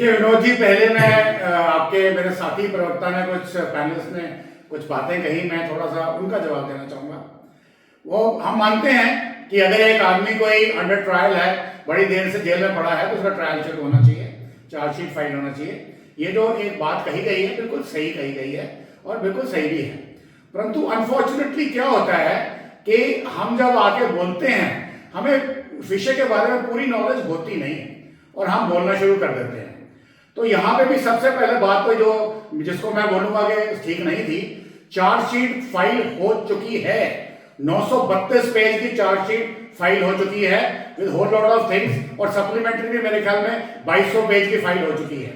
देखिए विनोद जी, पहले मैं आपके मेरे साथी प्रवक्ता ने कुछ पैनलिस्ट ने कुछ बातें कही, मैं थोड़ा सा उनका जवाब देना चाहूँगा। वो हम मानते हैं कि अगर एक आदमी कोई अंडर ट्रायल है, बड़ी देर से जेल में पड़ा है, तो उसका ट्रायल शुरू होना चाहिए, चार्जशीट फाइल होना चाहिए। ये जो एक बात कही गई है बिल्कुल सही कही गई है और बिल्कुल सही भी है। परंतु अनफॉर्चुनेटली क्या होता है कि हम जब आके बोलते हैं, हमें विषय के बारे में पूरी नॉलेज होती नहीं और हम बोलना शुरू कर देते हैं। तो यहाँ पे भी सबसे पहले बात तो जो जिसको मैं बोलूंगा कि ठीक नहीं थी, चार्जशीट फाइल हो चुकी है, 932 पेज की चार्जशीट फाइल हो चुकी है with whole lot of things, और सप्लीमेंट्री भी मेरे ख्याल में 2200 पेज की फाइल हो चुकी है।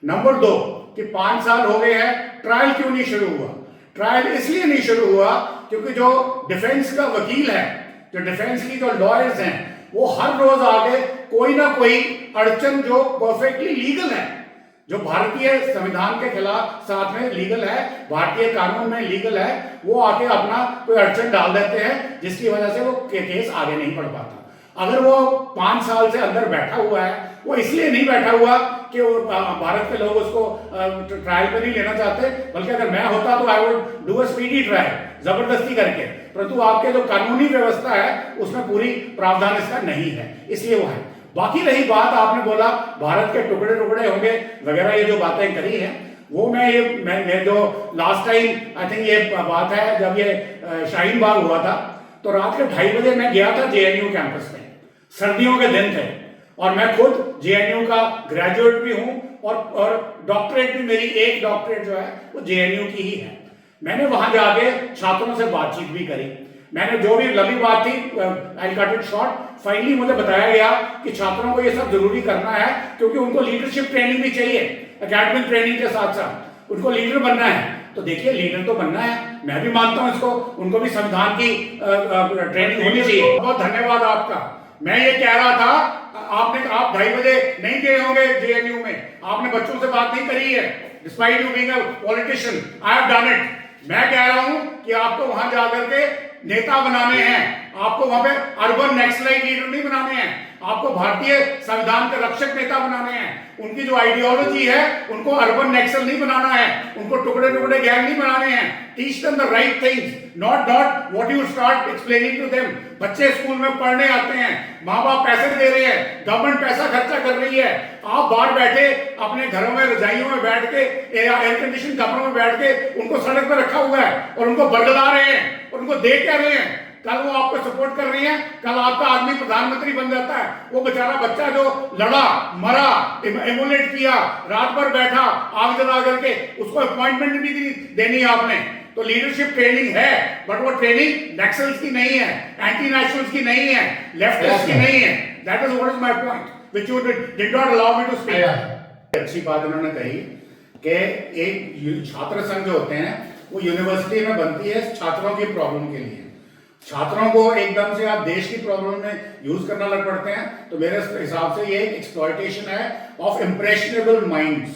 नंबर 2 कि 5 साल हो गए हैं, ट्रायल क्यों नहीं शुरू हुआ? ट्रायल इसलिए नहीं शुरू हुआ क्योंकि जो डिफेंस का वकील है, जो डिफेंस की जो लॉयर्स हैं, वो हर रोज आगे कोई ना कोई अड़चन जो परफेक्टली लीगल है, जो भारतीय संविधान के खिलाफ साथ में लीगल है, भारतीय कानून में लीगल है, वो आके अपना कोई अड़चन डाल देते हैं जिसकी वजह से वो केस आगे नहीं बढ़ पाता। अगर वो 5 साल से अंदर बैठा हुआ है, वो इसलिए नहीं बैठा हुआ कि वो भारत के लोग उसको ट्रायल पे नहीं लेना चाहते, बल्कि अगर मैं होता तो I would do a speedy trial जबरदस्ती करके। परंतु आपके जो कानूनी व्यवस्था है उसमें पूरी प्रावधान इसका नहीं है, इसलिए वो है। बाकी रही बात, आपने बोला भारत के टुकड़े टुकड़े होंगे वगैरह, ये जो बातें करी हैं वो मैं जो लास्ट टाइम आई थिंक ये बात है जब ये शाहीन बाग हुआ था, तो रात के 2:30 बजे मैं गया था जेएनयू कैंपस में, सर्दियों के दिन थे, और मैं खुद जेएनयू का ग्रेजुएट भी हूं और डॉक्टरेट भी, मेरी एक डॉक्टरेट जो है वो जेएनयू की ही है। मैंने वहां जाके छात्रों से बातचीत भी करी, मैंने जो भी लंबी बात थी I cut it short. Finally मुझे बताया गया कि छात्रों को ये सब जरूरी करना है क्योंकि उनको लीडरशिप ट्रेनिंग भी चाहिए, एकेडमिक ट्रेनिंग के साथ साथ उनको लीडर बनना है। तो देखिए लीडर तो बनना है, मैं भी मानता हूं इसको, उनको भी संविधान की ट्रेनिंग होनी चाहिए। बहुत धन्यवाद आपका। मैं ये कह रहा था, आप 2:30 बजे नहीं गए होंगे जेएनयू में, आपने बच्चों से बात नहीं करी है, despite you being a politician, I have done it. मैं कह रहा हूं कि आपको वहां जाकर के नेता बनाने हैं, आपको वहां पे अर्बन नक्सलाइट लीडर नहीं बनाने हैं, आपको भारतीय संविधान के रक्षक नेता बनाने हैं। उनकी जो आइडियोलॉजी है उनको अर्बन नक्सल नहीं बनाना है, उनको टुकड़े टुकड़े गैंग नहीं बनाने हैं। Teach them the right things, not what you start explaining to them. बच्चे स्कूल में पढ़ने आते हैं, माँ बाप पैसे दे रहे हैं, गवर्नमेंट पैसा खर्चा कर रही है, आप बाहर बैठे अपने घरों में रजाइयों में बैठ के, एयर कंडीशन कमरों में बैठ के उनको सड़क पर रखा हुआ है और उनको बरगला रहे हैं और उनको देख क्या रहे हैं। कल वो आपको सपोर्ट कर रही है, कल आपका आदमी प्रधानमंत्री बन जाता है, वो बेचारा बच्चा जो लड़ा मरा, एमुलेट किया, रात भर बैठा आग जला करके, उसको अपॉइंटमेंट भी देनी है आपने। तो लीडरशिप ट्रेनिंग है, बट वो ट्रेनिंग नक्सल्स की नहीं है, एंटी नेशनल्स की नहीं है, लेफ्टिस्ट की नहीं है। That is what is my point which you did not allow me to speak. अच्छी बात उन्होंने कही कि एक छात्र संघ जो होते हैं वो यूनिवर्सिटी में बनती है छात्रों की प्रॉब्लम के लिए। छात्रों को एकदम से आप देश की प्रॉब्लम में यूज करना लग पड़ते हैं, तो मेरे हिसाब से ये एक्सप्लॉयटेशन है of impressionable minds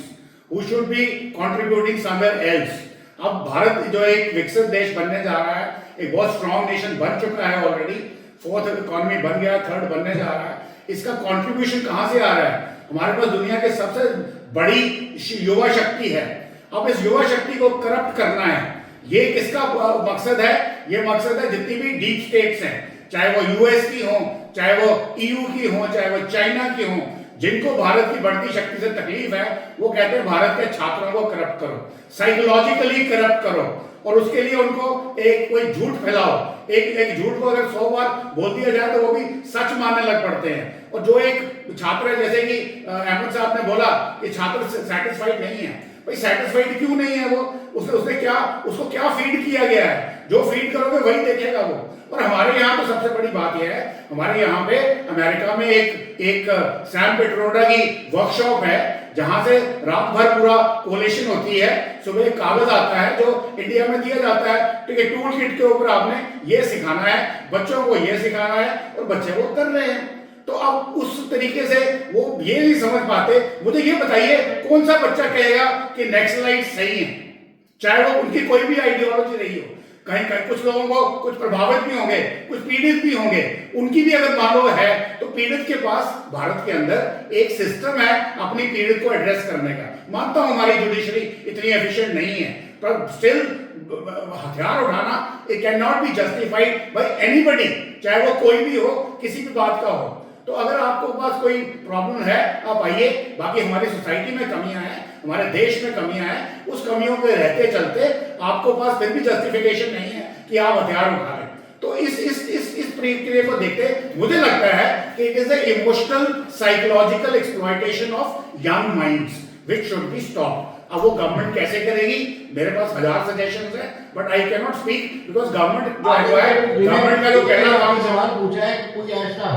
who should be contributing somewhere else. अब भारत जो एक विकसित देश बनने जा रहा है, एक बहुत स्ट्रॉन्ग नेशन बन चुका है ऑलरेडी, 4th इकोनॉमी बन गया, 3rd बनने जा रहा है। इसका कंट्रीब्यूशन कहां से आ रहा है? हमारे पास दुनिया के सबसे बड़ी युवा शक्ति है। अब इस युवा शक्ति को करप्ट करना है, ये किसका मकसद है? ये मकसद है जितनी भी डीप स्टेट्स हैं, चाहे वो यूएस की हो, चाहे वो ईयू की हो, चाहे वो चाइना की हो, जिनको भारत की बढ़ती शक्ति से तकलीफ है, वो कहते हैं भारत के छात्रों को करप्ट करो, साइकोलॉजिकली करप्ट करो, और उसके लिए उनको एक कोई झूठ फैलाओ। एक झूठ को अगर 100 बार बोल दिया जाए तो वो भी सच मानने लग पड़ते हैं। और जो एक छात्र है, जैसे कि अहमद साहब ने बोला कि छात्र सेटिस्फाइड नहीं है, भाई सेटिस्फाइड क्यों नहीं है वो? उसने क्या, उसको क्या फीड किया गया है? जो फीड करोगे वही देखेगा वो। और हमारे यहाँ तो सबसे बड़ी बात यह है, हमारे यहाँ पे अमेरिका में एक सैम पिट्रोडा की वर्कशॉप है, जहां से रात भर पूरा कोलेशन होती है। सुबह एक कागज आता है जो इंडिया में दिया जाता है, ठीक है, टूल किट के ऊपर आपने ये सिखाना है, बच्चों को ये सिखाना है, और बच्चे वो कर रहे हैं। तो अब उस तरीके से वो ये नहीं समझ पाते। मुझे ये बताइए, कौन सा बच्चा कहेगा कि नक्सलाइट सही है, चाहे वो उनकी कोई भी आइडियोलॉजी रही हो? कहीं कहीं कुछ लोगों को कुछ प्रभावित भी होंगे, कुछ पीड़ित भी होंगे, उनकी भी अगर मान लो है तो पीड़ित के पास भारत के अंदर एक सिस्टम है अपनी पीड़ित को एड्रेस करने का। मानता हूं हमारी जुडिशरी इतनी एफिशिएंट नहीं है, पर स्टिल हथियार उठाना it can not be justified by anybody, चाहे वो कोई भी हो, किसी भी बात का हो। तो अगर आपको पास कोई प्रॉब्लम है आप आइए, बाकी हमारी सोसाइटी में कमियां हैं, हमारे देश में कमियां हैं, उस कमियों के रहते चलते आपको पास फिर भी जस्टिफिकेशन नहीं है कि आप हथियार उठा लें। तो इस प्रक्रिया को देखते मुझे लगता है कि it is a emotional psychological exploitation of young minds which should be stopped. अब वो गवर्नमेंट कैसे करेगी, मेरे पास हजार सजेशंस हैं, but I can not speak because government जो है, गवर्नमेंट का जो पहला काम सवाल पूछा है कोई ऐसा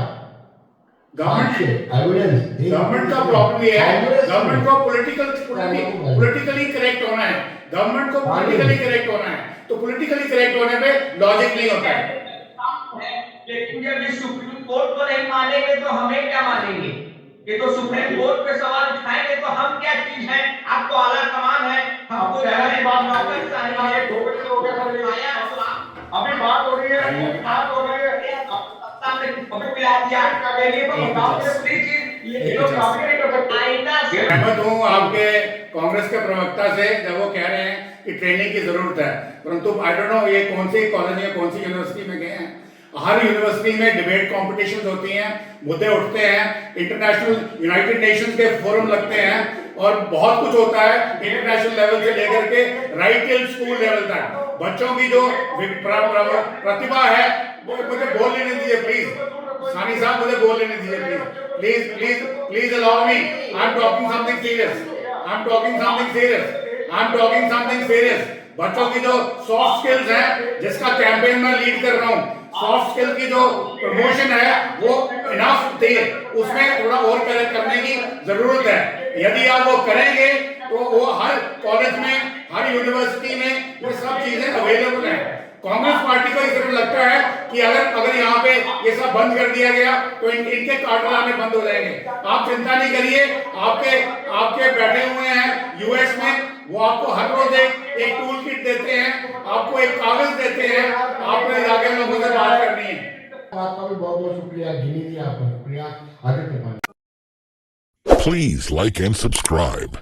गवर्नमेंट का प्रॉब्लम ये है, गवर्नमेंट को पॉलिटिकली करेक्ट होना है, गवर्नमेंट को पॉलिटिकली करेक्ट होना है, तो पॉलिटिकली करेक्ट होने पे लॉजिक नहीं होता है। लेकिन जब ये सुप्रीम कोर्ट को नहीं मानेंगे तो हमें क्या मानेंगे? ये तो सुप्रीम कोर्ट पे सवाल उठाएंगे तो हम क्या चीज है? आपको आला कमान है, हमको पहली बात नौकरशाही ढोबड़ी हो गया अभी बात हो रही है, बात हो रही है सहमत हूँ आपके कांग्रेस के प्रवक्ता से जब वो कह रहे हैं कि ट्रेनिंग की जरूरत है, परंतु आई डोंट नो ये कौन सी कॉलेज या कौन सी यूनिवर्सिटी में गए हैं। हर यूनिवर्सिटी में डिबेट कॉम्पिटिशन होती हैं, मुद्दे उठते हैं, इंटरनेशनल यूनाइटेड नेशंस के फोरम लगते हैं और बहुत कुछ होता है इंटरनेशनल लेवल से लेकर के राइट टिल स्कूल लेवल तक। बच्चों की जो प्रतिभा है मुझे बोल लेने दीजिए प्लीज, सानी साहब मुझे बोल लेने दीजिए please please please allow me, I am talking something serious, I am talking something serious, I am talking something serious. बच्चों की जो सॉफ्ट स्किल्स है जिसका कैंपेन मैं लीड कर रहा हूँ, सॉफ्ट स्किल की जो प्रमोशन है वो इनफ थी, उसमें थोड़ा और करने की जरूरत है। यदि आप वो करेंगे तो वो हर कॉलेज में, हर यूनिवर्सिटी में ये सब चीजें अवेलेबल हैं। कांग्रेस पार्टी को इस तरह लगता है कि अगर यहाँ पे ये सब बंद कर दिया गया तो इनके कार्ड लाने बंद हो जाएंगे। आप चिंता नहीं करिए, आपके बैठे हुए हैं यूएस में, वो आपको हर रोज एक टूल किट देते हैं, आपको एक कागज देते हैं, आपने जाके लोगों से बात करनी है। आपका भी बहुत बहुत शुक्रिया, गिनी जी आपका शुक्रिया। Aditya Please like and subscribe.